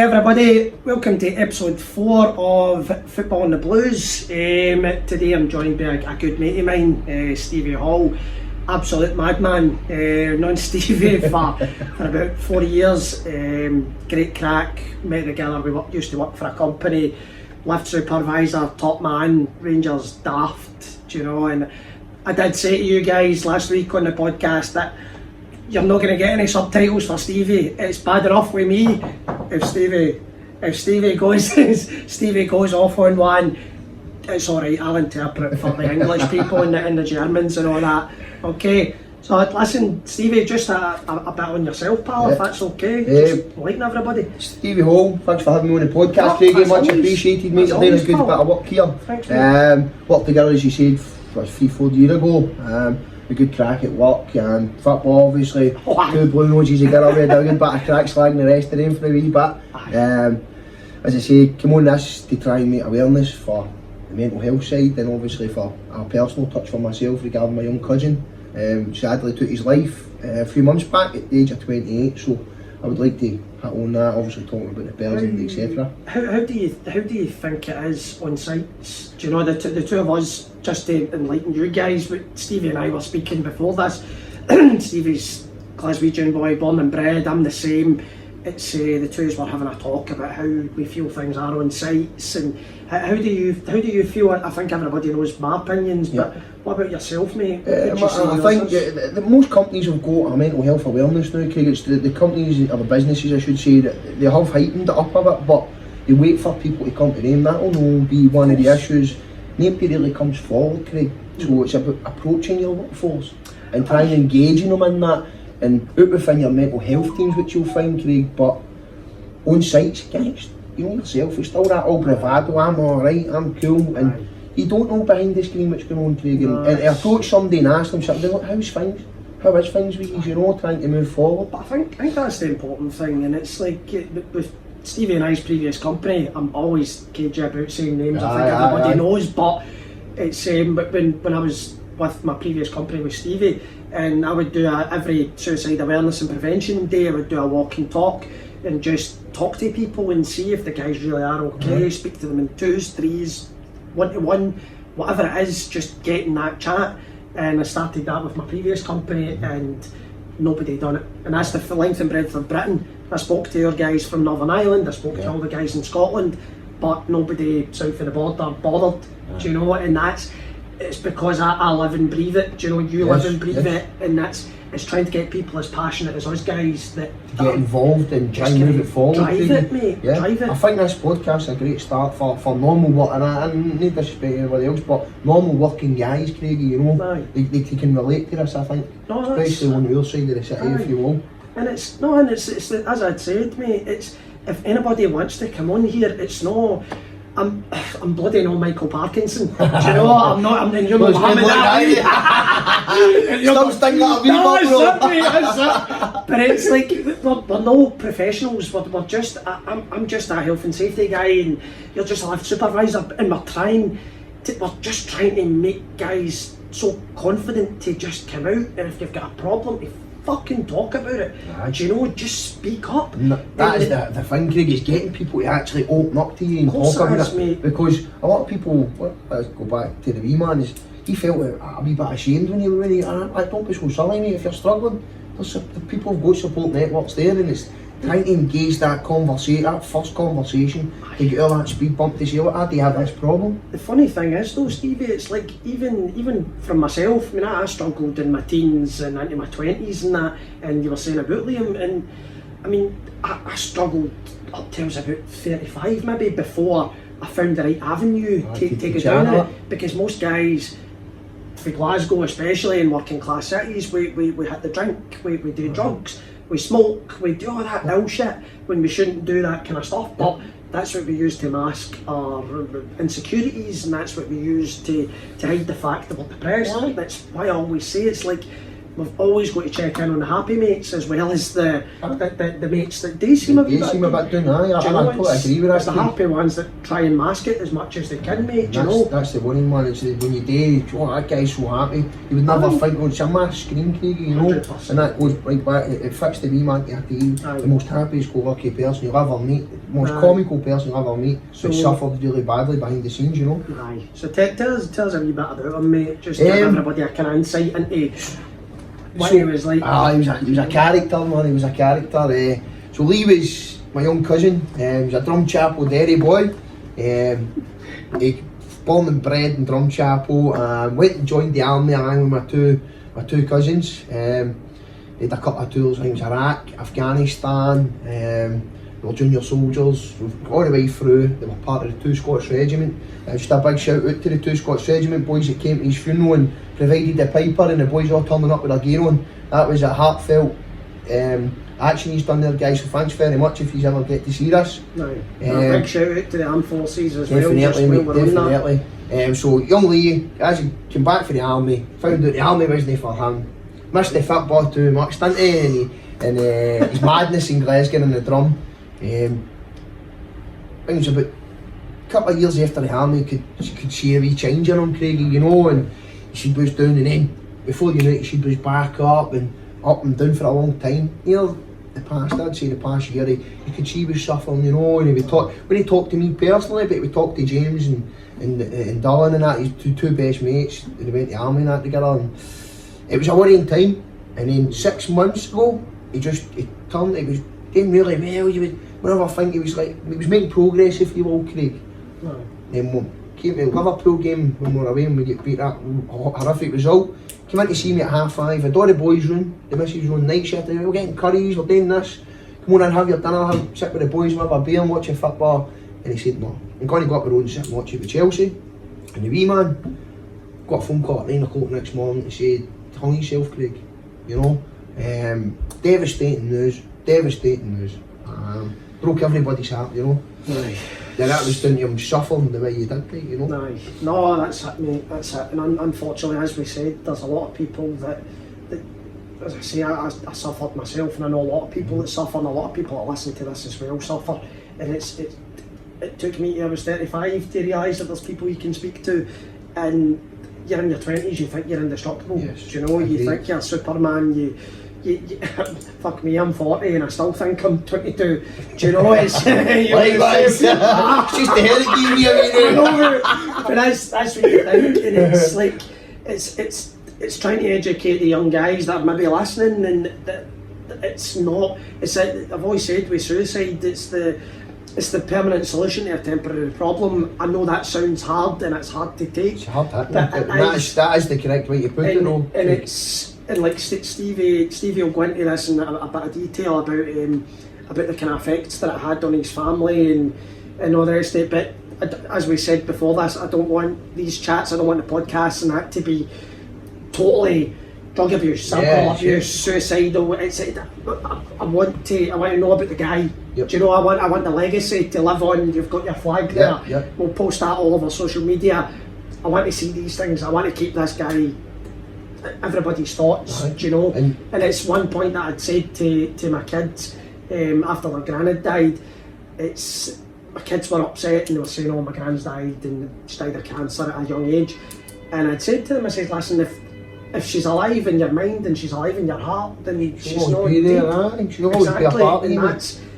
Hi everybody, welcome to episode 4 of Football and the Blues. Today I'm joined by a good mate of mine, Stevie Hall. Absolute madman, known Stevie for about 40 years. Great crack, met together, used to work for a company, lift supervisor, top man, Rangers daft, do you know. And I did say to you guys last week on the podcast that you're not going to get any subtitles for Stevie. It's bad enough with me if Stevie goes off on one. It's alright, I'll interpret for the English people and the Germans and all that. Okay, so listen, Stevie, just a bit on yourself, pal, if that's okay. Just lighten everybody. Stevie Hall, thanks for having me on the podcast, Craigie. Much appreciated, mate. You're doing a good bit of work here. Thanks, mate. Worked together, as you said, 3-4 years ago. A good crack at work and football, obviously. Two blue noses together, we had a good bit of crack slagging the rest of them for a wee bit. As I say, come on this to try and make awareness for the mental health side, and obviously for a personal touch for myself regarding my young cousin. Sadly took his life a few months back at the age of 28, so I would like to hit on that, obviously talking about the bells and etc. How do you think it is on sites? Do you know, the two of us, just to enlighten you guys, but Stevie and I were speaking before this. Stevie's Glaswegian boy, born and bred, I'm the same. It's the two of us were having a talk about how we feel things are on sites, and how do you feel? I think everybody knows my opinions, but what about yourself, mate? I think the most companies have got a mental health awareness now, Craig. It's the companies or the businesses, I should say, that they have heightened it up a bit, but they wait for people to come to them. That'll be one of the issues. Nobody really comes forward, Craig. So it's about approaching your workforce and trying to engage them in that. And out within your mental health teams, which you'll find, Craig, but on sites, guys, you know yourself, it's still that old bravado, I'm alright, I'm cool, and you don't know behind the screen what's going on, Craig. And to approach somebody and ask them something, look, how's things? How is things with you, you know, trying to move forward? But I think that's the important thing, and it's like, with Stevie and I's previous company, I'm always cagey about saying names, I think everybody knows, but it's, but when I was with my previous company with Stevie, and I would do every suicide awareness and prevention day, I would do a walk and talk and just talk to people and see if the guys really are okay, speak to them in 2s, 3s, 1-to-1, whatever it is, just getting that chat. And I started that with my previous company and nobody done it. And that's the length and breadth of Britain. I spoke to your guys from Northern Ireland, I spoke to all the guys in Scotland, but nobody south of the border bothered, do you know? And it's because I live and breathe it, do you know, you live and breathe it, and it's trying to get people as passionate as us guys that get involved and try and move it forward. Drive it, mate, drive it. I think this podcast is a great start for normal work, and I need to disrespect anybody else, but normal working guys, Craigie, you know, they can relate to this, I think, especially on your side of the city, if you will. And it's as I'd said, mate, it's, if anybody wants to come on here, it's no, I'm bloody no Michael Parkinson. Do you know? I'm not. You're not Muhammad Ali. Still sting that a wee bit, that's it. But it's like we're no professionals. We're just. I'm just a health and safety guy, and you're just a lift supervisor. And we're just trying to make guys so confident to just come out. And if you've got a problem, to fucking talk about it. Do you know, just speak up. That is the thing, Craig, is getting people to actually open up to you and talk about it. Mate. Because a lot of people, let's go back to the wee man, he felt a wee bit ashamed when he don't be so silly, mate, if you're struggling. The people have got support networks there, and it's trying to engage that conversation, that first conversation, to get all that speed bump to say, look, I do have this problem. The funny thing is though, Stevie, it's like, even from myself, I mean, I struggled in my teens and into my 20s and that, and you were saying about Liam, and I mean, I struggled up till I was about 35 maybe, before I found the right avenue to get down it, because most guys, for Glasgow especially, in working class cities, we hit the drink, we do drugs, we smoke, we do all that ill shit when we shouldn't do that kind of stuff, but that's what we use to mask our insecurities, and that's what we use to hide the fact that we're depressed. That's why I always say, it's like, we've always got to check in on the happy mates as well as the mates that do seem a bit doing. I totally agree with it's that. the happy ones that try and mask it as much as they can, mate. That's the worrying one. It's when you do, that guy's so happy. You would never think, oh, it's a mask screen, Craig, 100%. and that goes right back. It fits the wee man to the most happiest, go-lucky person you'll ever meet, the most comical person you'll ever meet, but suffered really badly behind the scenes, Aye. So tell us a wee bit about him, mate. Just give everybody a kind of insight into what he was like. He was a character, man. He was a character. So Lee was my young cousin. He was a Drumchapel Derry boy. He born and bred in Drumchapel. Went and joined the army along with my two cousins. He had a couple of tours. I think it was Iraq, Afghanistan. They were junior soldiers all the way through. They were part of the 2 Scots Regiment. Just a big shout out to the 2 Scots Regiment boys that came to his funeral and provided the piper, and the boys all turning up with their gear on. That was a heartfelt action he's done there, guys, so thanks very much if you ever get to see us. A big shout out to the armed forces as well. Definitely. So young Lee, as he came back from the army, found out the army wasn't for him. Missed the football too much, didn't he? And his madness in Glasgow and the drum. I think it was about a couple of years after the army, you could see a wee change in him, Craigie, and she was down, and then before you know it, she was back up and down for a long time. I'd say the past year, you could see he was suffering, and he would talk, when he talked to me personally, but he would talk to James and Dylan and that, his two best mates, and they went to the army and that together, and it was a worrying time. And then 6 months ago, he turned, he was doing really well. You would whenever I think he was making progress, if you will, Craig. Then we came to the Liverpool game when we were away and we get beat that horrific result. Came in to see me at 5:30. I'd all the boys round, the missus round, night shift. We're getting curries, we're doing this. Come on and have your dinner, sit with the boys, have a beer and watch a football. And he said, no, I'm going to go up the road and sit and watch it with Chelsea. And the wee man got a phone call at 9 o'clock next morning to say, hung yourself, Craig. Devastating news. Broke everybody's heart, Aye. Yeah, that was down to him suffering the way you did, Craig, Aye. No, that's it, mate, that's it. And unfortunately, as we said, there's a lot of people that as I say, I suffered myself, and I know a lot of people that suffer, and a lot of people that listen to this as well suffer. And it took me till I was 35 to realise that there's people you can speak to, and you're in your 20s, you think you're indestructible. Yes, you think you're Superman, you fuck me, I'm 40 and I still think I'm 22. It's likewise. It's just the head that gave me a but that's what you think, and it's like it's trying to educate the young guys that are maybe listening, and that it's not. I've always said with suicide, it's the permanent solution to a temporary problem. I know that sounds hard and it's hard to take. It's hard, that is the correct way to put it. And like Stevie will go into this in a bit of detail about the kind of effects that it had on his family and all the rest of it. But as we said before this, I don't want these chats, I don't want the podcasts and that to be totally drug abuse, alcohol abuse, suicidal. I want to know about the guy. Yep. I want the legacy to live on. You've got your flag there. Yep. We'll post that all over social media. I want to see these things. I want to keep this guy everybody's thoughts, and it's one point that I'd said to my kids after their gran had died. My kids were upset and they were saying, oh, my gran's died and she died of cancer at a young age, and I'd said to them, I said, listen, if she's alive in your mind and she's alive in your heart, then she's not dead. She'll always be a part of you.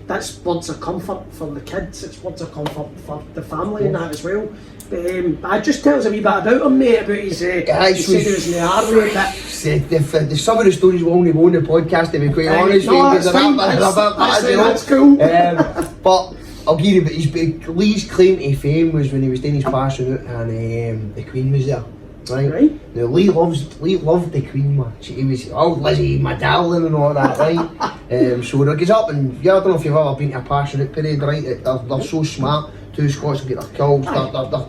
That's words of comfort for the kids, it's words of comfort for the family and that as well. But just tell us a wee bit about him, mate, about his he said he was in the army. Some of the stories will only go on the podcast, to be quite honest. That's cool. But I'll give you, but Lee's claim to fame was when he was doing his passing out and the Queen was there. Right? Now Lee loved the Queen, man. He was, oh Lizzie, my darling and all that, right? So he gets up and, I don't know if you've ever been to a passion out parade, right? They're so smart. 2 Scots will get their kills,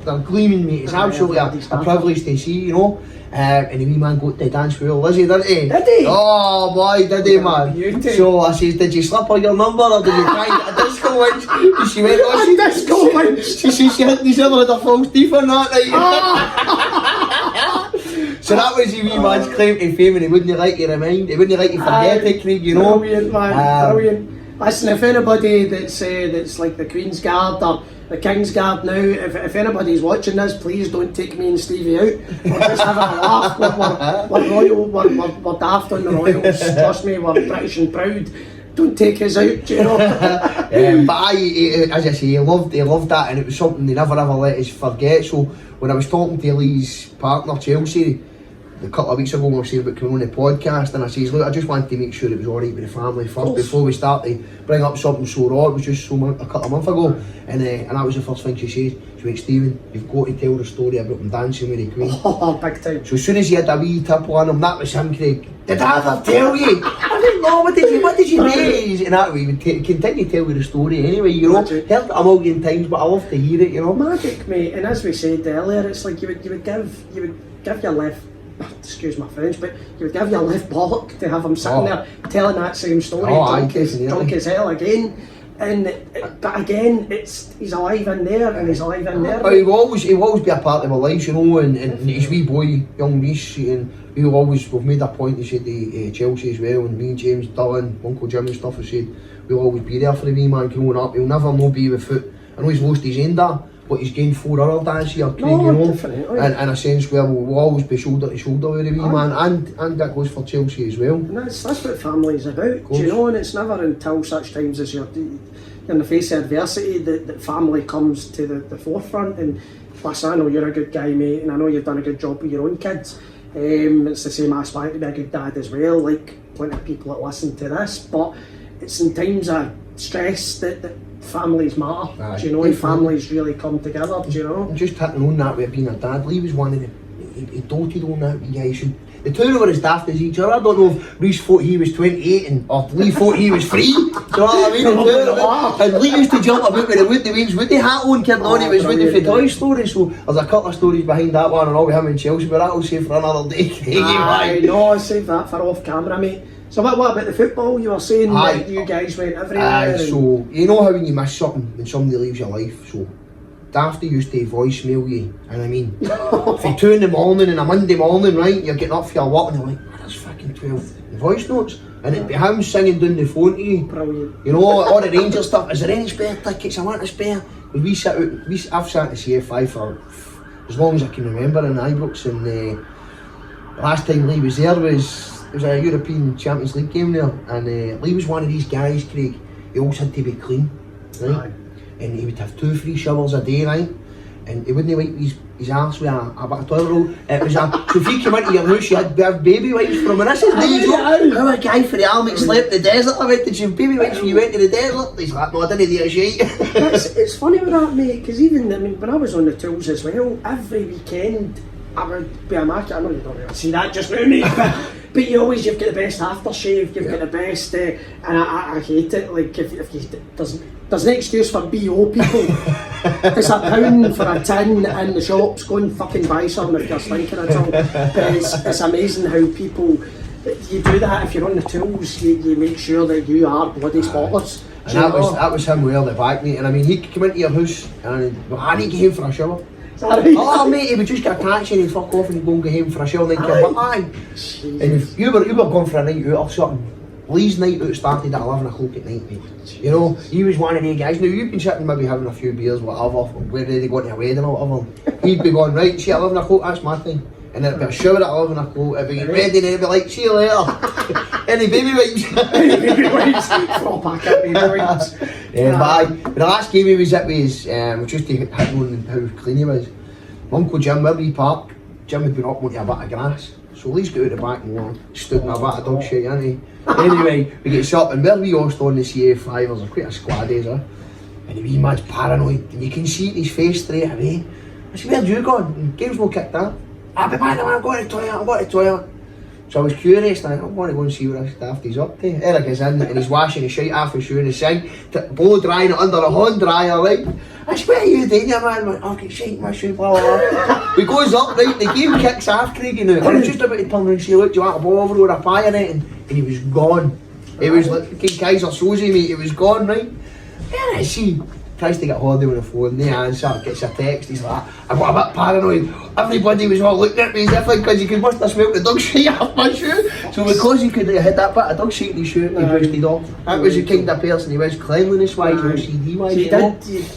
they're gleaming, mate. It's absolutely a privilege to see, and the wee man got to dance with Lizzie, didn't he? Did he? Oh boy, did he, man? So I says, did you slip her your number or did you try and get a disco winch? And she went, oh, disco winch? She said she hit each other with her false teeth and that, right? So So that was your wee man's claim to fame, and he wouldn't like you remind, he wouldn't like you forget it, Craig, you know. Brilliant, man, brilliant. Listen, if anybody that's like the Queen's Guard or the King's Guard now, if anybody's watching this, please don't take me and Stevie out. We're just having a laugh. We're royal, we're daft on the royals. Trust me, we're British and proud. Don't take us out, you know. But as I say, he loved that, and it was something they never ever let us forget. So when I was talking to Lee's partner Chelsea a couple of weeks ago, we were saying about coming on the podcast, and I says, look, I just wanted to make sure it was alright with the family first before we start to bring up something so raw. It was just a couple of months ago, and that was the first thing she said. She went, Stephen, you've got to tell the story about him dancing with the Queen. Oh, big time. So as soon as he had a wee tipple on him, that was him, Craig. Did I ever tell you? I didn't know, what did you do? And that way, he would continue to tell you the story anyway, you know. Heard it a million times, but I love to hear it, you know. Magic, mate, and as we said earlier, it's like you would give your left, excuse my French, but you would give your left bollock to have him sitting there telling that same story, drunk as hell again. But again, he's alive in there, and he's alive in there. He will always be a part of our lives, you know, and his wee boy, young Reece, and we've made a point to say to Chelsea as well, and me and James, Dylan, Uncle Jim and stuff, have said we'll always be there for the wee man growing up. He'll never be without. I know he's lost his end there, but he's gained 4 other dads here, Craig, you know, and in a sense where we'll always be shoulder to shoulder with the wee man, and that goes for Chelsea as well. And that's what family's about, do you know, and it's never until such times as you're in the face of adversity that family comes to the forefront. And plus, I know you're a good guy, mate, and I know you've done a good job with your own kids. It's the same aspect to be a good dad as well, like plenty of people that listen to this, but it's in times of stress that families matter, do you know, and families really come together, do you know. And just hitting on that with being a dad, Lee was one of he doted on that wee guy. The two of them were as daft as each other. I don't know if Reece thought he was 28 or Lee thought he was 3. Do you know what I mean? And Lee used to jump about with the Woody hat on, kidding on, he was Woody for Toy Story. So there's a couple of stories behind that one, and all with him and Chelsea, but that'll save for another day. No, I'll save that for off camera, mate. So what about the football? You were saying that you guys went everywhere. So you know how when you miss something, when somebody leaves your life, so Dafty used to voicemail you, and I mean, for 2 in the morning on a Monday morning, right, you're getting up for your walk and you're like, there's fucking 12 voice notes, and it'd be him singing down the phone to you. Brilliant. You know, all the Rangers stuff, is there any spare tickets? I want a spare. I've sat at CFI for as long as I can remember in Ibrox, and last time Lee was there was a European Champions League game there, and Lee was one of these guys, Craig, he always had to be clean, right? And he would have 2-3 showers a day, right? And he wouldn't wipe his arse with a bit of toilet roll. It was so if you came into your house, you had baby wipes from him. And I said, how a guy for the army slept in the desert? I went, did you have baby wipes when you went to the desert? He's like, no, I didn't do a shit. It's funny with that, mate, because even, I mean, when I was on the tools as well, every weekend I would be a market. I know you don't really see that just now, mate, but you've got the best aftershave, you've got the best, and I hate it, like, if you, there's an excuse for BO people. It's £1 for a tin in the shops, go and fucking buy some if you're stinking at all. But it's amazing how people, you do that if you're on the tools, you make sure that you are bloody spotless. And that was him with the back, mate, and I mean, he'd come into your house and I need to get him for a shower. Right? Oh mate, he would just get a taxi and he'd fuck off and he'd go and get him for a shower and then come back. And if you were going for a night out or something, Lee's night out started at 11 o'clock at night, mate. You know, he was one of the guys. Now you've been sitting maybe having a few beers, whatever, we're ready to go to a wedding or whatever. He'd be going, right, see at 11 o'clock, that's my thing. And then it'd be a shower at 11 o'clock, it'd be ready and it'd be like, see you later. Any baby wipes? Any baby wipes? Throw back at baby wipes. But the last game he was at was just to hit on how clean he was. Uncle Jim, where we park, Jim had been up onto a bit of grass. So Lee's got out the back and stood in a bit of dog shit, ain't he? Anyway, we get up and where we host on the CA5, there's quite a squad days, and the wee man's paranoid, and you can see it in his face straight away. I said, where'd you gone? And game's no kicked that. I'll be back, I'm going to the toilet. So I was curious, and I want to go and see what this dafty's up to. Eric is in and he's washing his shite off his shoe in the sink, blow drying it under a hand dryer, right? I said, what are you doing, man? I'm like, I've got shite in my shoe, blah, blah, blah. He goes up, right, the game kicks off, Craig, you know. I was just about to turn around and say, look, do you want a ball over with a pie in it? And he was gone. He was like King Kaiser Soze, mate, he was gone, right? Where is he? tries to get hold of him on the phone, they answer, gets a text, he's like, I got a bit paranoid. Everybody was all looking at me as if because he must have smelt the dog shit off my shoe. So because he could have had that bit of dog shit in his shoe, he brushed it off. That was the kind of person he was, cleanliness wise, OCD wise.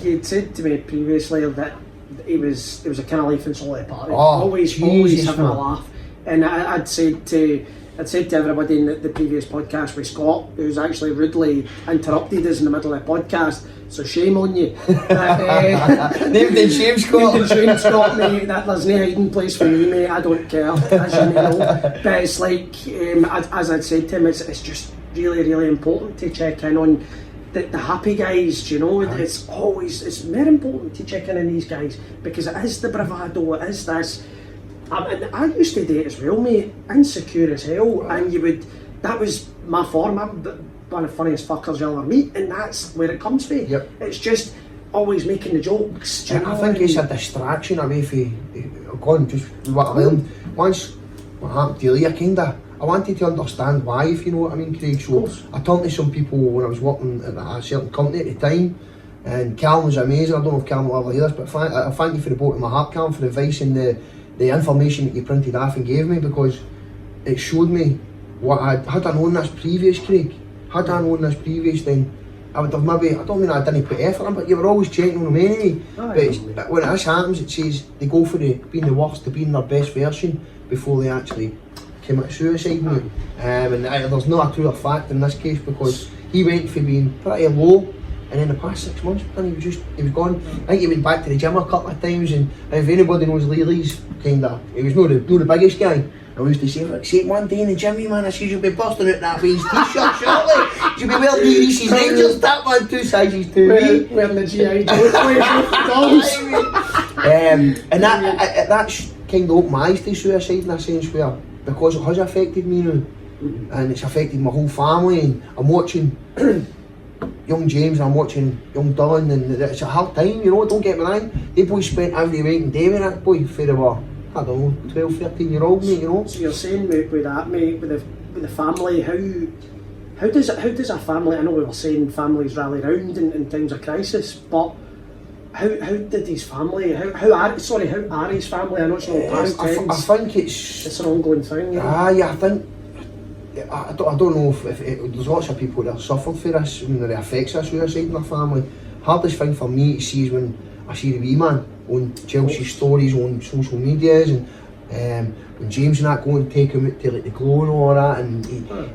You'd said to me previously that he was a kind of life and soul party. Oh, always having man. a laugh. And I'd said to everybody in the previous podcast with Scott, who's actually rudely interrupted us in the middle of the podcast, so shame on you. Named and shame, Scott. Named and shame, Scott, mate. There's no hiding place for me, mate. I don't care, as you know. But it's like, as I'd said to him, it's just really, really important to check in on the happy guys, you know. It's very important to check in on these guys, because it is the bravado, it is this. And I used to do it as well, mate, insecure as hell, and that was my form. I'm one of the funniest fuckers you'll ever meet, and that's where it comes from. Yep. It's just always making the jokes. I think it's a distraction away from just what I learned. Once what happened to you, I wanted to understand why, if you know what I mean, Craig. So I talked to some people when I was working at a certain company at the time, and Calum was amazing. I don't know if Calum will ever hear this, but I thank you for the bottom of my heart, Calum, for the advice and the information that you printed off and gave me, because it showed me what had I known this previous, Craig. Had I known this previous, then I would have maybe, I don't mean I didn't put effort in, but you were always checking on them anyway. But when this happens, it says they go for being the worst, to being their best version before they actually commit suicide, mate. And there's no a truer fact in this case, because he went from being pretty low, and in the past 6 months, and he was gone. I think he went back to the gym a couple of times, and if anybody knows Leely's, he was no the biggest guy. I used to say one day in the gym, man, I said you'll be busting out that V's t-shirt shortly. You'll be wearing the Reese's Rangers, that one 2 sizes too big. Wearing the GI Joe. And that's kind of opened my eyes to suicide in a sense, where because it has affected me now, and it's affected my whole family, and I'm watching young James and I'm watching young Dylan, and it's a hard time, you know, don't get me wrong. They boys spent every waking day with that boy for they were, I don't know, 12, 13-year-old, mate, you know. So you're saying with that, mate, with the family, how does a family, I know we were saying families rally round in times of crisis, but how did his family, how are his family, I know it's not past tense. I think it's an ongoing thing, you know? Yeah, I think, I don't know if there's lots of people that suffer for this when it affects a suicide in their family. Hardest thing for me to see is when I see the wee man on Chelsea's stories on social medias, and when James and that go and take him out to like the Glow and all that, and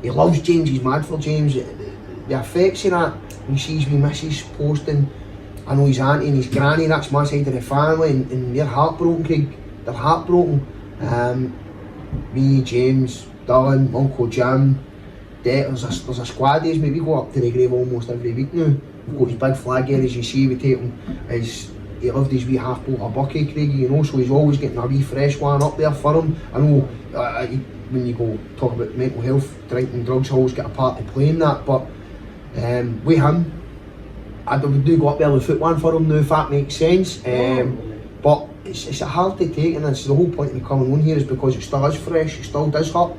he loves James, he's mad for James. The effects of that, when he sees me missus posting, I know his auntie and his granny, that's my side of the family, and they're heartbroken, Craig. They're heartbroken. Me, James, Dylan, Uncle Jim, there's a squad days, mate. We go up to the grave almost every week now. We've got his big flag here, as you see, we take him. He loved his wee half boat of bucket, Craig, you know, so he's always getting a wee fresh one up there for him. I know when you go talk about mental health, drinking, drugs always get a part to play in that, but with him, I do go up there with foot one for him now, if that makes sense. But it's hard to take, and that's the whole point of me coming on here, is because it still is fresh, it still does hurt.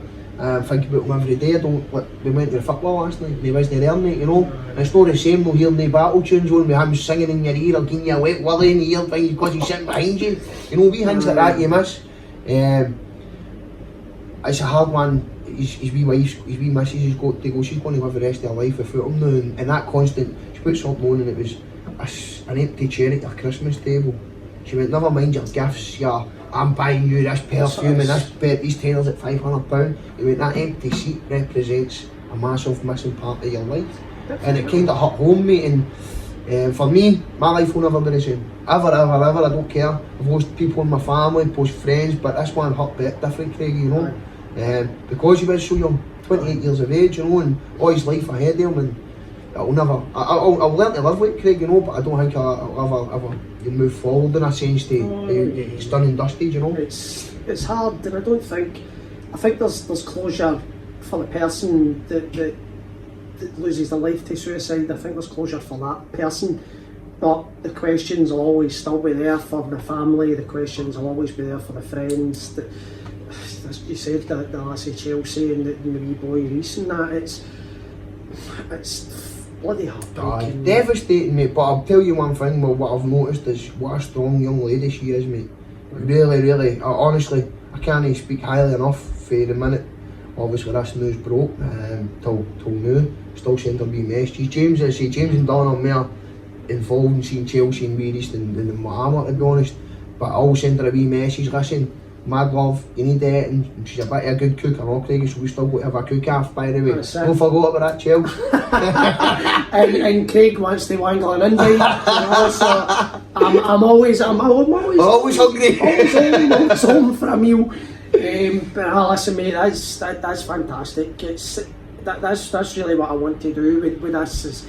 Think about him every day. We went to the football last night, and he wasn't there, mate, you know. And it's not the same, no hearing the battle tunes on with him singing in your ear or giving you a wet willy in the ear thing because he's sitting behind you. You know, wee things like that you miss. It's a hard one. His wee missus has got to go, she's going to live the rest of her life without him now, and that constant, she put something on and it was an empty chair at her Christmas table. She went, never mind your gifts, I'm buying you this perfume and these tailors at £500. He went, that empty seat represents a massive missing part of your life. And it kind of hit home, mate, and for me, my life will never be the same. Ever, I don't care. I've lost people in my family, lost friends, but this one hurt a bit different, Craig, you know. Because he was so young, 28 years of age, you know, and all his life ahead of him, and I'll learn to live with Craig, you know, but I don't think I'll ever move forward in a sense to it's done and dusted, you know. It's hard, and I think there's closure for the person that loses their life to suicide. I think there's closure for that person, but the questions will always still be there for the family, the questions will always be there for the friends. As you said, the lassie Chelsea and the wee boy Reese and that, it's bloody heartbreaking. Devastating, mate, but I'll tell you one thing, well, what I've noticed is what a strong young lady she is, mate. Really, honestly, I can't speak highly enough for the minute, obviously this news broke, till now, still sending her wee messages. James and Don are more involved in seeing Chelsea and Weirist than Mohammed, to be honest, but I'll send her a wee message, listen, mad love, you need that, and she's a bit of a good cook, I know, Craig, so we still got to have a cook-off, by the way. Don't forget about that, Chelsea. and Craig wants to wangle an invite, you know, so I'm always hungry. Always home for a meal. But listen, mate, that's fantastic. That's really what I want to do with this, is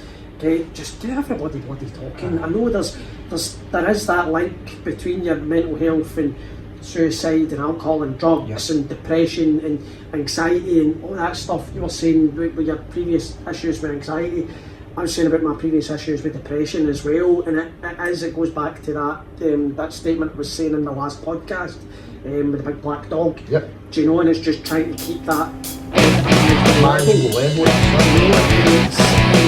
just get everybody bloody talking. I know there is that link between your mental health and suicide and alcohol and drugs and depression and anxiety and all that stuff. You were saying with your previous issues with anxiety, I was saying about my previous issues with depression as well, and it goes back to that statement I was saying in the last podcast with the big black dog. Yep. Do you know, and it's just trying to keep that manageable level.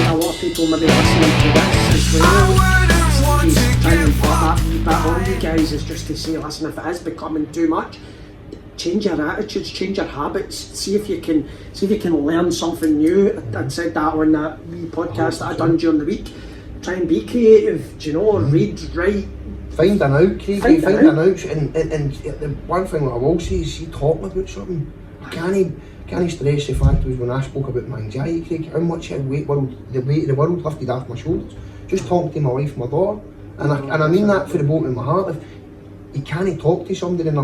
A lot of people maybe listening to this as well, he's trying to put that wee bit on you guys, is just to say, listen, if it is becoming too much, change your attitudes, change your habits, see if you can learn something new. I said that on that wee podcast that I done during the week. Try and be creative, do you know, read, write. Find an out, Craig, find an out, and the one thing that I will say is, you talking about something, I can't stress the fact was when I spoke about my anxiety, Craig, how much the weight of the world lifted off my shoulders. Just talking to my wife, my daughter, and I mean that for the bottom of my heart. If you can't talk to somebody and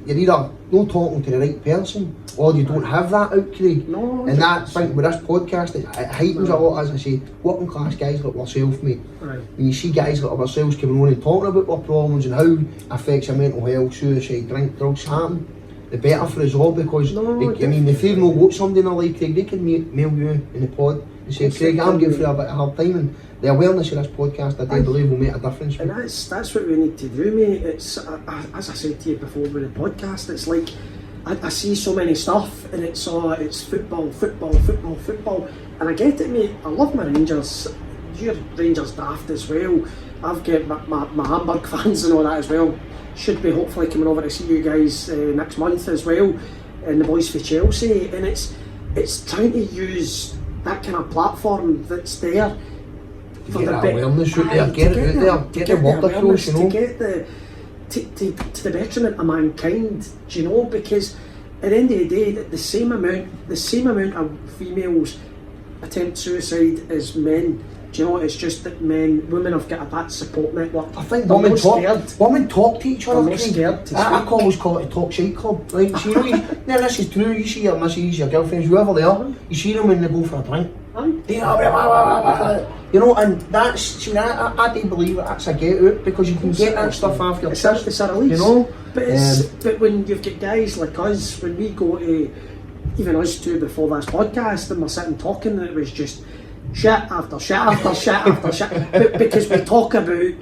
you're either not talking to the right person, or you don't have that out, Craig. No, and that thing with this podcast, it heightens a lot, as I say, working class guys like ourselves, mate. Right. When you see guys like ourselves coming on and talking about their problems and how it affects their mental health, suicide, drink, drugs, happen, the better for us all, because if they've not got somebody in their life, Craig, they can mail you in the pod and say, Craig, I'm going through a bit of hard time, and the awareness of this podcast, I do believe, will make a difference. And that's what we need to do, mate. It's as I said to you before with the podcast, it's like I see so many stuff, and it's football, and I get it, mate. I love my Rangers. You're Rangers daft as well. I've got my Hamburg fans and all that as well. Should be hopefully coming over to see you guys next month as well, and the boys for Chelsea. And it's trying to use that kind of platform that's there. To get that awareness out there, get it out there, get the word across, you know. To the betterment of mankind, do you know, because at the end of the day, the same amount of females attempt suicide as men. Do you know, it's just that women have got that support network. I think women talk to each other. I always call it a talk shite club. Right? So, you know, this is true. You see your missus, your girlfriends, whoever they are, you see them when they go for a drink. You know, and that's, I do believe that's a get out, because you can get that stuff off your chest. It's a release. You know? But when you've got guys like us, when we go to, even us two before this podcast, and we're sitting talking, and it was just shit after shit after shit after shit. But because we talk about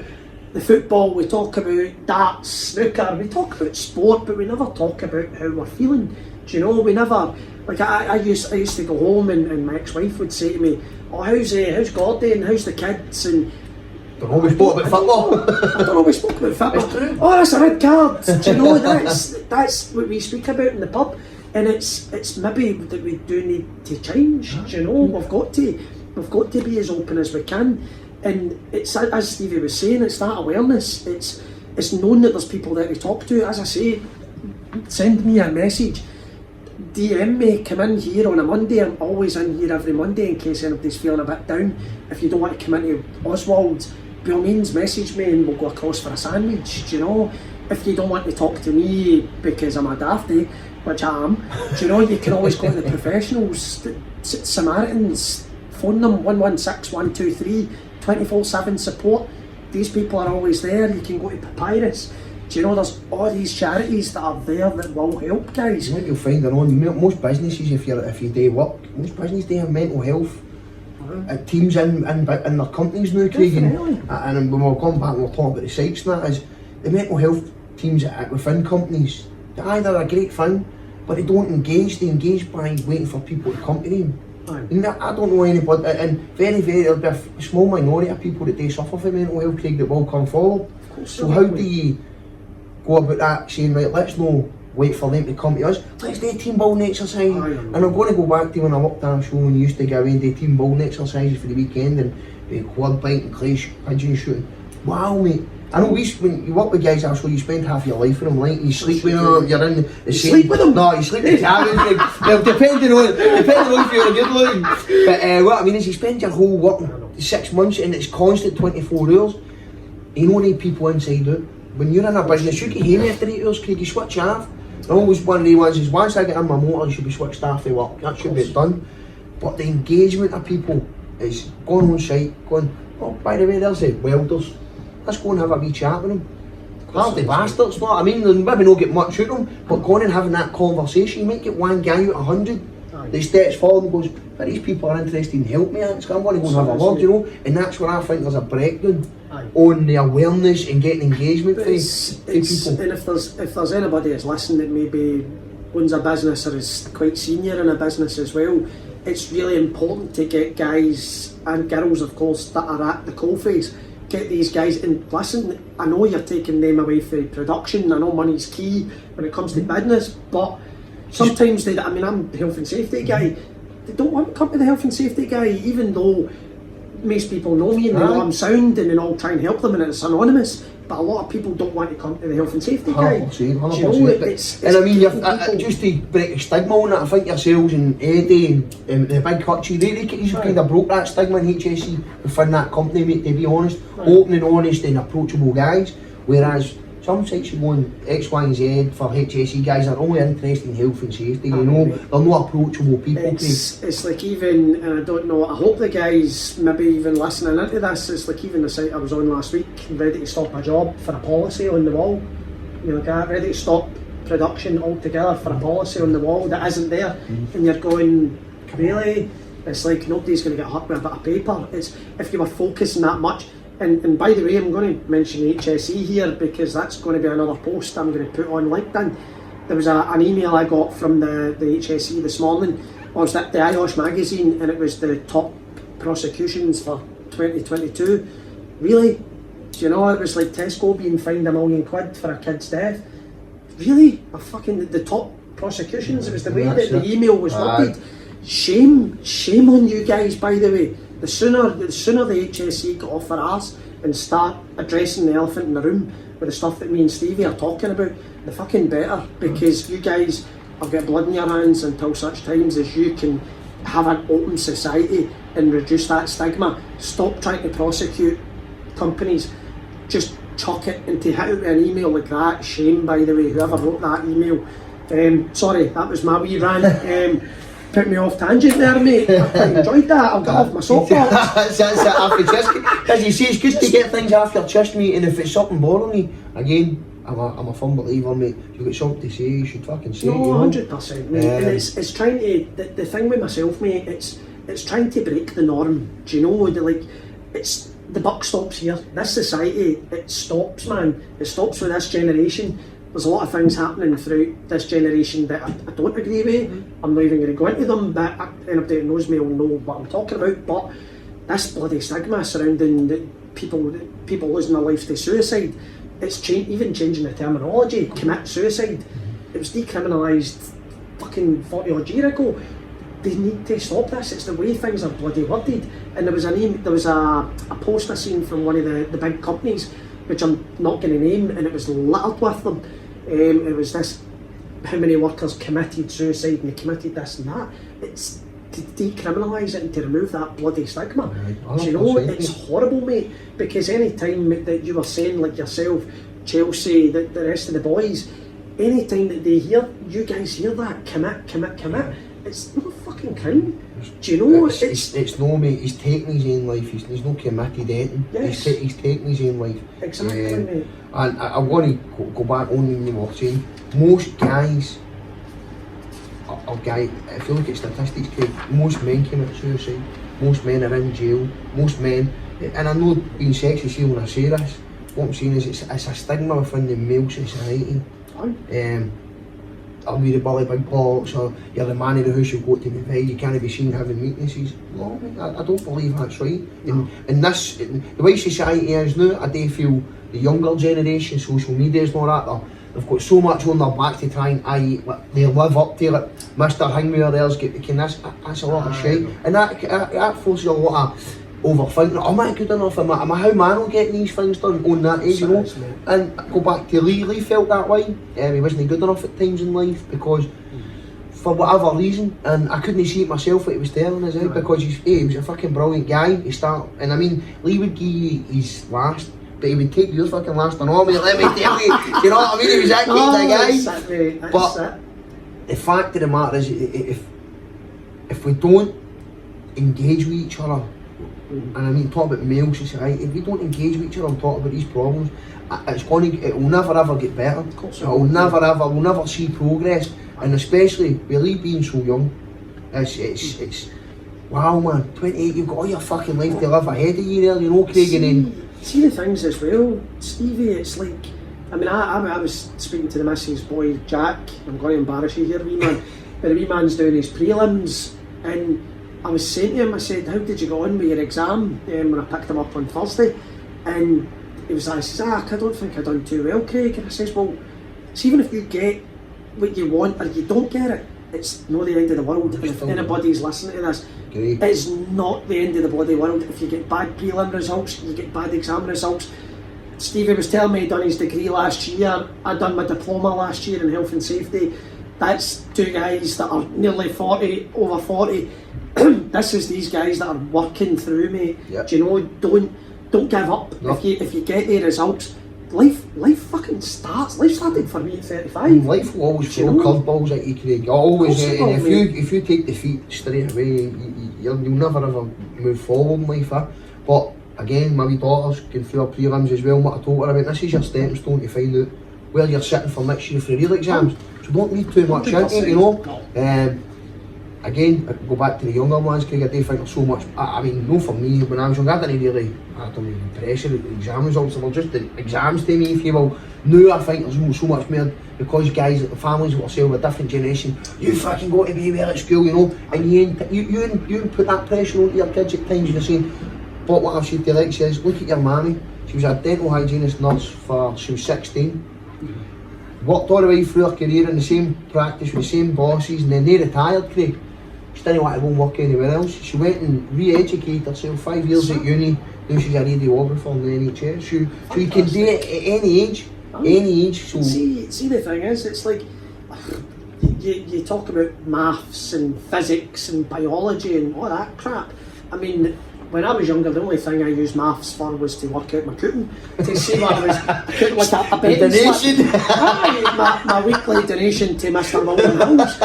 the football, we talk about darts, snooker, we talk about sport, but we never talk about how we're feeling. Do you know, we never, like I used to go home, and my ex-wife would say to me, oh, how's Gordy and how's the kids, and I don't know we spoke about football. I don't know we spoke about football. Oh, that's a red card. Do you know, that's what we speak about in the pub, and it's maybe that we do need to change. Do you know, we've got to be as open as we can, and it's, as Stevie was saying, it's that awareness. It's knowing that there's people there to talk to. As I say, send me a message, DM me, come in here on a Monday. I'm always in here every Monday in case anybody's feeling a bit down. If you don't want to come into Oswald, by all means message me and we'll go across for a sandwich. Do you know, if you don't want to talk to me because I'm a dafty, which I am, do you know, you can always go to the professionals. Samaritans, phone them 116-123, 24/7 support. These people are always there. You can go to Papyrus. Do you know, there's all these charities that are there that will help, guys. You know, you'll find it on most businesses, if you do work, most businesses do have mental health teams in their companies now, Craig. And when we'll come back and we'll talk about the sites and that, is the mental health teams within companies, they're a great thing, but they don't engage. They engage by waiting for people to come to them. I don't know anybody, and there'll be a small minority of people that do suffer from mental health, Craig, that will come forward. So how do you go about that, saying, right, let's not wait for them to come to us, let's do a team building exercise. And I'm going to go back to when I worked at a show and used to go away and do team building exercises for the weekend and quad bike and clay pigeon shooting. Wow, mate. I know when you work with guys, I'm sure you spend half your life with them, like you sleep with them, you're in the same... Sleep with them? No, you sleep in the cabin. Well, depending on if you're a good looking. But what I mean is you spend your whole working 6 months and it's constant 24 hours. You don't need people inside out. When you're in a business, you can hear me after 8 hours, Craig, you switch off. I always one of the ones is once I get in my motor, you should be switched off for work. That should be done. But the engagement of people is going on site, going, oh, by the way, there's the welders. Let's go and have a wee chat with them. Hardy bastards, not. I mean, they'll maybe not get much out of them, but going and having that conversation, you might get one guy out of 100 that steps forward and goes, but these people are interested in help me, I'm going to go and have a word, you know. And that's where I think there's a breakdown on the awareness and getting engagement from people. And if there's anybody that's listening that maybe owns a business or is quite senior in a business as well, it's really important to get guys and girls, of course, that are at the coalface. Get these guys, and listen, I know you're taking them away from production, I know money's key when it comes to business, but sometimes they, I mean, I'm the health and safety guy, they don't want to come to the health and safety guy, even though most people know me and they know I'm sound and they all try and help them and it's anonymous, but a lot of people don't want to come to the health and safety guy. 100%. You know, it's and I mean, just to break the stigma on it, I think yourselves and Eddie and the big Hutchie, they kind of broke that stigma in HSE within that company, mate, to be honest. Open and honest and approachable guys, whereas some sites you go on X, Y and Z for HSE guys are only interested in health and safety, you know, they're not approachable people. It's like even, and I don't know, I hope the guys maybe even listening into this, it's like even the site I was on last week, ready to stop a job for a policy on the wall, you know, ready to stop production altogether for a policy on the wall that isn't there, and you're going, really? It's like nobody's going to get hurt with a bit of paper. It's if you were focusing that much. And by the way, I'm going to mention HSE here because that's going to be another post I'm going to put on LinkedIn. There was an email I got from the HSE this morning. It was the IOSH magazine and it was the top prosecutions for 2022. Really? Do you know, it was like Tesco being fined £1 million for a kid's death. Really? The top prosecutions? It was the way that the email was worded. Shame on you guys, by the way. The sooner the HSE get off their arse and start addressing the elephant in the room with the stuff that me and Stevie are talking about, the fucking better, because you guys have got blood in your hands until such times as you can have an open society and reduce that stigma. Stop trying to prosecute companies, just chuck it and to hit out an email like that. Shame, by the way, whoever wrote that email. Sorry, that was my wee rant. Put me off tangent there, mate. I enjoyed that. I'll get off my soapbox. That's it, off your chest. As you say, it's good to get things off your chest, mate. And if it's something bothering me, again, I'm a firm believer, mate. If you've got something to say, you should fucking say it. No, 100%, mate. And it's trying to the thing with myself, mate. It's trying to break the norm. Do you know? It's the buck stops here. This society, it stops, man. It stops with this generation. There's a lot of things happening throughout this generation that I don't agree with. I'm not even going to go into them, but anybody that knows me will know what I'm talking about. But this bloody stigma surrounding the people losing their lives to suicide, it's even changing the terminology. Commit suicide. It was decriminalised fucking 40 odd years ago. They need to stop this. It's the way things are bloody worded. And there was a post I seen from one of the big companies, which I'm not going to name, and it was littered with them. It was this, how many workers committed suicide and they committed this and that. It's to decriminalise it and to remove that bloody stigma. Do you know, it's horrible, mate, because any time that you were saying, like yourself, Chelsea, the rest of the boys, any time that they hear, you guys hear that, commit, it's not a fucking crime. Do you know, it's no, mate, he's taking his own life, he's not committed anything. Yes. He's taking his own life. Exactly, mate. And I want to go back on when you were saying, most guys, if you look at statistics, most men commit suicide, most men are in jail, most men, and I'm not being sexist when I say this, what I'm saying is it's a stigma within the male society. I'll be the bully big box, or you're the man of the house, you've got to be paid, you can't be seen having weaknesses. No, mate, I don't believe that's right. And this, the way society is now, I do feel the younger generation, social media and all that, they've got so much on their back to try and they live up to it. Mr. Hingware there's get that's a lot of shit. And that forces a lot of overthinking. Am I good enough? Am I how man will get these things done on that age, you know? And go back to Lee felt that way. He wasn't good enough at times in life because for whatever reason, and I couldn't see it myself what he was telling us out because he was a fucking brilliant guy. And I mean, Lee would give you his last, but he would take your fucking last and all, mate, let me tell you, you know what I mean? He was that kind of guy. But the fact of the matter is, if we don't engage with each other, and I mean talk about male society, if we don't engage with each other and talk about these problems, it will never ever get better. We'll never see progress, and especially with Lee being so young, it's wow man, 28, you've got all your fucking life to live ahead of you there, you know, Craig. And then see the things as well, Stevie, it's like, I mean, I was speaking to the missus boy Jack, I'm going to embarrass you here, wee man, but the wee man's doing his prelims, and I was saying to him, I said, how did you go on with your exam when I picked him up on Thursday? And he was like, he says, I don't think I done too well, Craig. And I says, well, see, even if you get what you want or you don't get it, it's not the end of the world. And if anybody's listening to this, it's not the end of the bloody world. If you get bad prelim results, you get bad exam results. Stevie was telling me he done his degree last year. I done my diploma last year in health and safety. That's two guys that are nearly 40, over 40. This is these guys that are working through, mate. Yep. Do you know? Don't give up. No. If you get the results, life fucking starts. Life started for me at 35. Life will always throw curveballs at you, Craig. Always. And if you take defeat straight away, you'll never ever move forward in life. But again, my wee daughter's going through her prelims as well. What I told her about, this is your stepping stone to find out where you're sitting for next year for real exams. So don't read too much into it, you know. Again, I go back to the younger ones, Craig, I do think there's so much, I mean, no for me, when I was young, I didn't really, I don't even pressure the exam results, they were just the exams to me, if you will. Now I think there's so much more, because guys, families will say, with a different generation, you fucking got to be well at school, you know, and you put that pressure on your kids at times, you're saying, but what I've said to Alexia is, look at your mammy, she was a dental hygienist nurse she was 16. Worked all the way through her career in the same practice with the same bosses, and then they retired, Craig. She didn't want to go and work anywhere else. She went and re-educated herself, 5 years at uni. Now she's a radiographer in the NHS. So you can do it at any age. Any age. So see the thing is, it's like you talk about maths and physics and biology and all that crap. I mean, when I was younger, the only thing I used maths for was to work out my cooking, to see what I was, I couldn't look at a betting slip. my weekly donation to Mr. William Hills.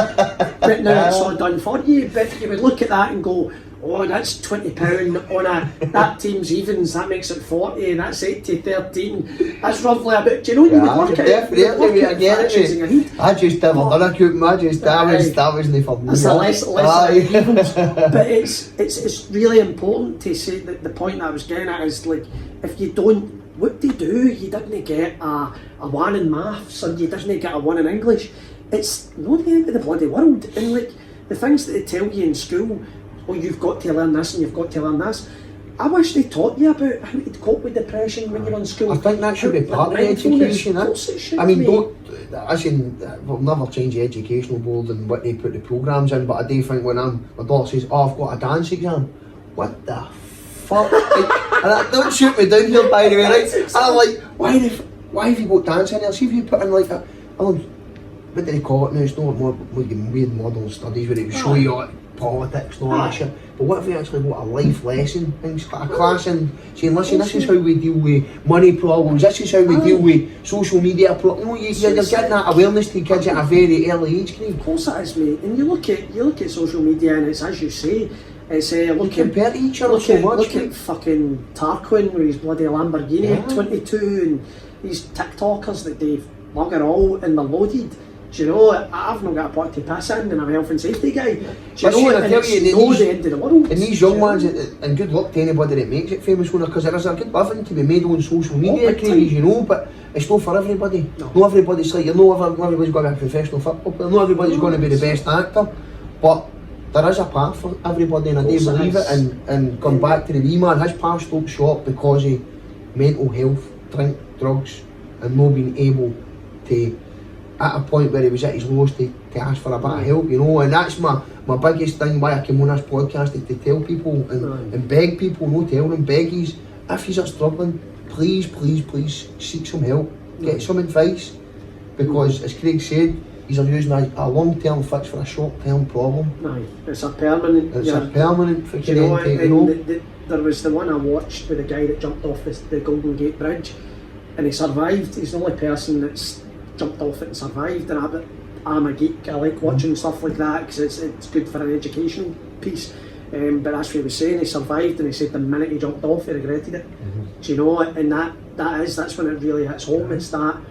But now it's all done for you. But you would look at that and go, oh, that's £20 on that team's evens, that makes it 40, and that's 80-13. That's roughly about, do you know, you would work out. Definitely, I get it. I just never done a cooking, that wasn't for me. It's a less evens. But it's really important to say that the point that I was getting at is, like, if you don't, what do? You didn't get a 1 in maths, or you didn't get a 1 in English. It's not the end of the bloody world. And like, the things that they tell you in school, oh, you've got to learn this and you've got to learn this. I wish they taught you about how to cope with depression when you're in school. I think that should be part of education. I mean, we'll never change the educational board and what they put the programmes in, but I do think when my daughter says, oh, I've got a dance exam, what the fuck? And don't shoot me down here, by the way, right? And I'm like, why have you got dance in there? See if you put in like a, what do they call it now? It's not more weird model studies where it would show you like politics and all that shit. But what if we actually got a life lesson, things like a class in saying, listen, this is how we deal with money problems, this is how we deal with social media problems. You're getting that awareness to kids at a very early age, Craig. Of course it is, mate. And you look at social media, and it's as you say, it's compare to each other so much. Look at fucking Tarquin with his bloody Lamborghini at 22, and these TikTokers that they've bugger all and they're loaded. Do you know, I've not got a pot to piss in and I'm a health and safety guy. Do you But see, know, I and tell it's you, no the end of the world. And these young ones, and good luck to anybody that makes it famous, because there is a good living to be made on social media, big Craig, time. as you know, but it's not for everybody. No. Not everybody's like, not everybody's going to be a professional football player, not everybody's going to be the best actor, but there is a path for everybody, and I do believe it. And going back to the wee man, his path stopped short because of mental health, drink, drugs, and not being able to, at a point where he was at his lowest, to ask for a bit of help, you know. And that's my biggest thing why I came on this podcast, to tell people and beg people, no tell them, beg is, if you're struggling, please seek some help, get some advice, because as Craig said, he's using a long-term fix for a short-term problem. Aye, it's a permanent. It's a permanent fix. There was the one I watched with the guy that jumped off the Golden Gate Bridge, and he survived. He's the only person that's jumped off it and survived. And I'm a geek. I like watching stuff like that because it's good for an educational piece. But that's what he was saying. He survived, and he said the minute he jumped off, he regretted it. Do you know? And that's when it really hits home. It's that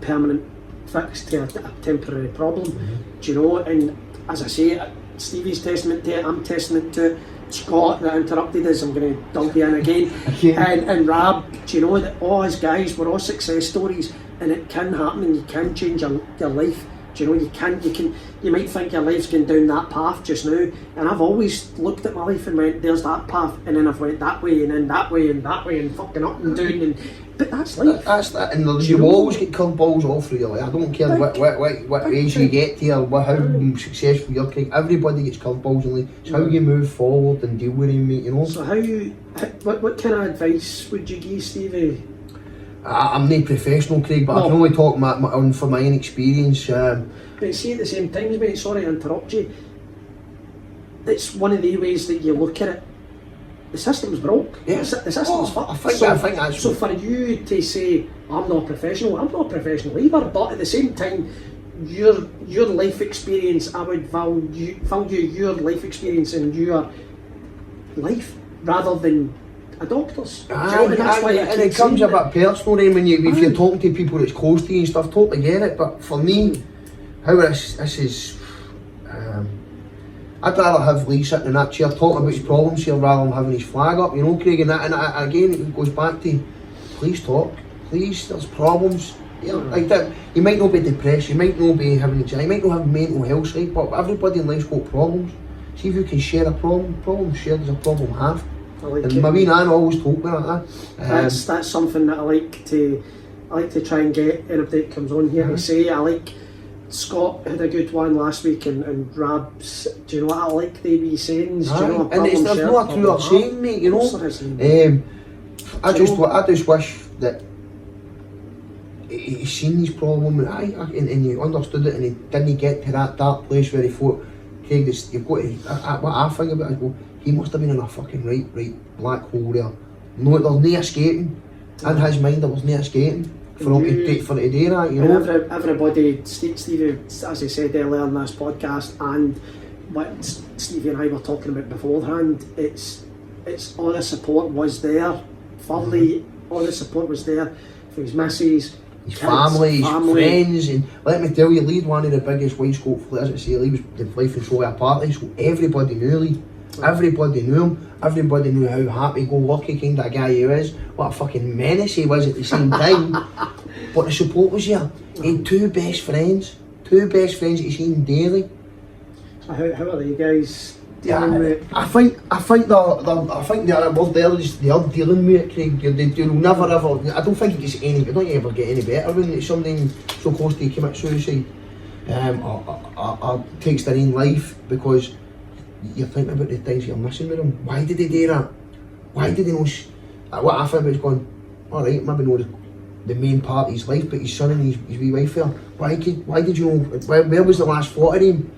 permanent fix to a temporary problem. Do you know? And as I say, Stevie's testament to it. I'm testament to it. Scott that interrupted us, I'm going to dump you in again. And Rab, do you know that all his guys were all success stories, and it can happen, and you can change your life. Do you know, you might think your life's going down that path just now, and I've always looked at my life and went, there's that path, and then I've went that way and then that way and that way and fucking up and down, but that's life. That's that, and you always get curveballs all through your life. I don't care what age you get to or how successful you're. Everybody gets curveballs in life. It's how you move forward and deal with them, you know. So what kind of advice would you give Stevie? I'm not professional, Craig, but I can only talk from my own experience. But see, at the same time, mate, sorry to interrupt you, it's one of the ways that you look at it. The system's broke. Yeah. The system's fucked. I think that's so for you to say, I'm not professional either, but at the same time, your life experience, I would value your life experience and your life rather than a doctor's. And it comes a bit personal then when if you're talking to people that's close to you and stuff, totally get it. But for me, how this is, I'd rather have Lee sitting in that chair talking about his problems here rather than having his flag up, you know, Craig. And again, it goes back to, please talk, please. There's problems. You know, like that. You might not be depressed, you might not be having you might not have mental health side, but everybody in life's got problems. See if you can share a problem shared is a problem half. And my wee nan always told me like that. That's something that I like to try and get anybody that comes on here to say. I like Scott had a good one last week and Rab's, do you know what I like the wee sayings? Do you know, and there's no a truer saying, mate, you know. I just wish that he seen his problem and he understood it and he didn't get to that dark place where he thought, Craig, you've got to, what I think about it is, well, he must have been in a fucking right black hole there. No, there's no escaping. In his mind, there was no escaping for him to do that, you know. Everybody, Stevie, as I said earlier in this podcast, and what Stevie and I were talking about beforehand, it's all the support was there. Fully, all the support was there for his missus, his family, his friends, and let me tell you, Lee's one of the biggest white scope players. I say, Lee was the life and soul of a party, so everybody knew Lee. Everybody knew him, everybody knew how happy-go-lucky kind of a guy he was, what a fucking menace he was at the same time. But the support was here. He had two best friends that he's seen daily. So how are you guys dealing with it? I think the word there is they are dealing with it, Craig. You'll never ever, I don't think you don't ever get any better when something so close to commit suicide or takes their own life, because you're thinking about the things you're missing with him. Why did he do that? Why did he know? What I found was going, alright, maybe not the main part of his life, but his son and his wee wife there. Why did you know? Where was the last thought of him?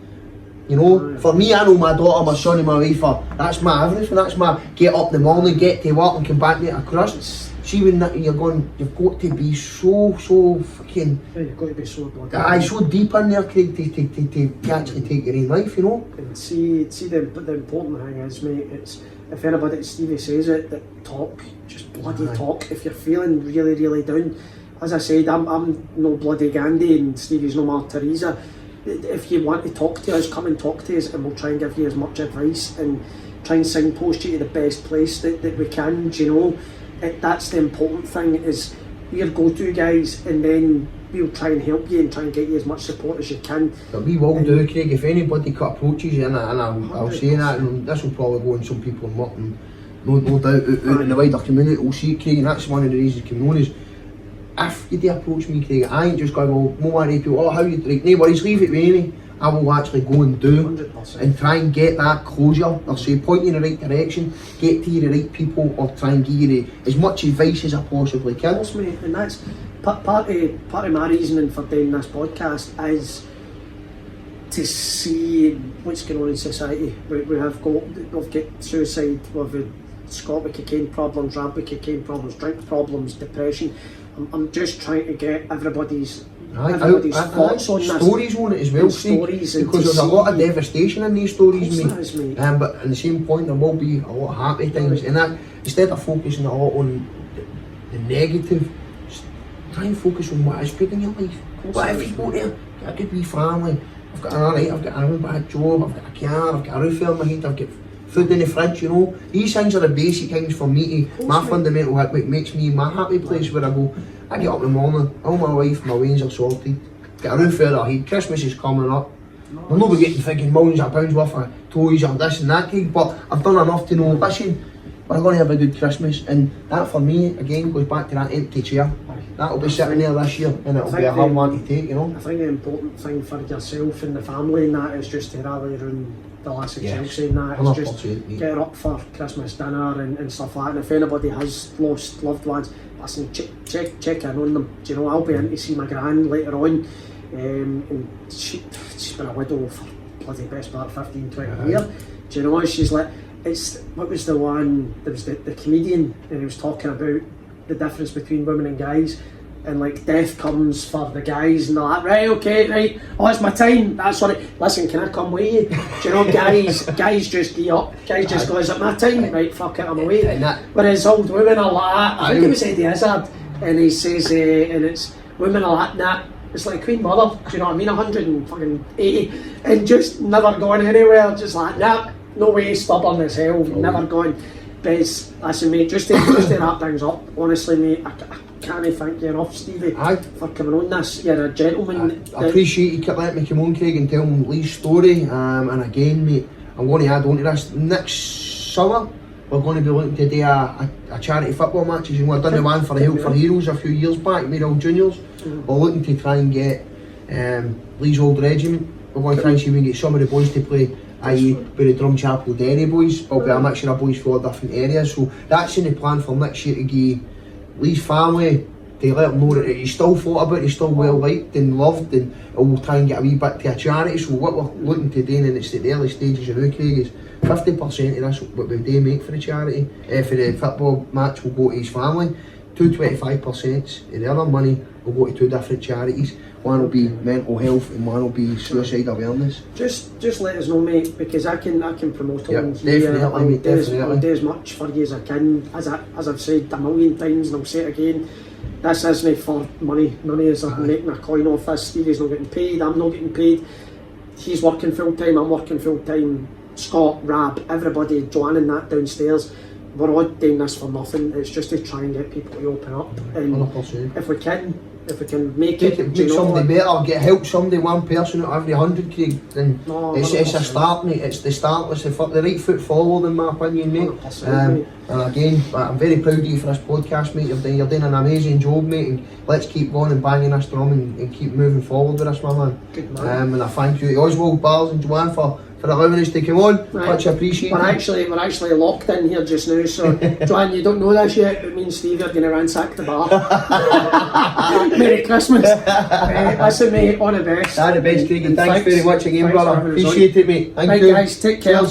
You know, for me, I know my daughter, my son and my wife that's my everything. That's my get up in the morning, get to work and come back to a crust. See when you're going, you've got to be so fucking. Yeah, you've got to be so bloody. So deep in there, Craig, to actually take your own life, you know. And see the important thing is, mate, it's if anybody, Stevie says it, that talk, just bloody talk. If you're feeling really down, as I said, I'm no bloody Gandhi and Stevie's no Mother Teresa. If you want to talk to us, come and talk to us, and we'll try and give you as much advice and try and signpost you to the best place that we can. Do you know, that's the important thing, is we're go-to guys, and then we'll try and help you and try and get you as much support as you can. But we will do, Craig. If anybody approaches you, and I'll say that, and this will probably go on some people and working, no doubt, out in the wider community will see it, Craig, and that's one of the reasons coming on is, if you do approach me, Craig, I ain't just going, well, no worry, people, oh, how you like, no worries, leave it with me. I will actually go and do 100%. and try and get that closure, or say point you in the right direction, get to the right people, or try and give you as much advice as I possibly can. Of course, mate, and that's part of my reasoning for doing this podcast is to see what's going on in society. We've got suicide, we've Scott with cocaine problems, Rab with cocaine problems, drink problems, depression. I'm just trying to get everybody's thoughts on this. Stories on it as well, stories, because there's a lot of devastation in these stories, mate. But at the same point there will be a lot of happy things, and that instead of focusing a lot on the negative, try and focus on what is good in your life. What if you go there, got a good wee family, I've got a bad job, I've got a car, I've got a roof over my head, I've got food in the fridge, you know. These things are the basic things for me to, my fundamental, what makes me my happy place, where I go, I get up in the morning, all my life, my wains are sorted, got a roof over our head, Christmas is coming up. We'll not be getting thinking millions of pounds worth of toys or this and that, but I've done enough to know, listen, we're going to have a good Christmas, and that for me, again, goes back to that empty chair. That'll be sitting there this year, and it'll be a hard one to take, you know. I think the important thing for yourself and the family and that is just to rally around the lass of Chelsea and that, is just get her up for Christmas dinner and stuff like that. And if anybody has lost loved ones, listen, check in on them. Do you know, I'll be in to see my gran later on, and she's been a widow for bloody best part of 15-20 years. Do you know, she's like, what was the one, there was the comedian, and he was talking about the difference between women and guys, and like death comes for the guys and all that, right, okay, right, oh it's my time, that's what it, listen, can I come with you? Do you know, guys just get up, guys just go, is it my time? Right, fuck it, I'm away. Whereas old women are like that, I think it was Eddie Izzard, and he says, and it's, women are like that, it's like Queen Mother, do you know what I mean, 180, and just never going anywhere, just like, nah, no way, stubborn as hell, never going. But listen, mate, just to wrap things up, honestly, mate, I can't thank you enough, Stevie, for coming on this. You're a gentleman. I appreciate you letting me come on, Craig, and tell me Lee's story. And again, mate, I'm going to add on to this. Next summer, we're going to be looking to do a charity football match. As you know, I've done the one for Help for Heroes a few years back, made all juniors. We're looking to try and get Lee's old regiment. We're going to try and see if we can get some of the boys to play, i.e. with the Drum Chapel Derry boys, will be a mixture of boys for different areas. So that's in the plan for next year, to give Lee's family, to let them know that he's still thought about, he's still well liked and loved, and we'll try and get a wee bit to a charity. So what we're looking to do, and it's at the early stages of now, Craig, is 50% of this, what we do make for the charity, for the football match, will go to his family. 25% of the other money will go to two different charities. One will be mental health and one will be suicide awareness. Just let us know, mate, because I can promote on here. Definitely. I'll do as much for you as I can. As I've said a million times, and I'll say it again, this isn't for money. None of us are making a coin off this. Stevie's not getting paid, I'm not getting paid. He's working full time, I'm working full time. Scott, Rab, everybody, Joanne and that downstairs, we're all doing this for nothing. It's just to try and get people to open up, and 100%. if we can make it somebody better, help somebody, one person out of every 100, Craig, then it's a start, mate. It's the start, it's the right foot forward, in my opinion, mate. And again, I'm very proud of you for this podcast, mate. You're doing an amazing job, mate, and let's keep going and banging this drum and keep moving forward with this, my man. Good man. And I thank you to Oswald, Barnes and Joanne for allowing us to come on. Much appreciated. We're actually locked in here just now, so Joanne, you don't know this yet, but me and Steve are going to ransack the bar. Merry Christmas. Listen, mate, all the best. All the best, Craig, and thanks very much again, brother. Appreciate it, mate. Thank you. Guys, take care.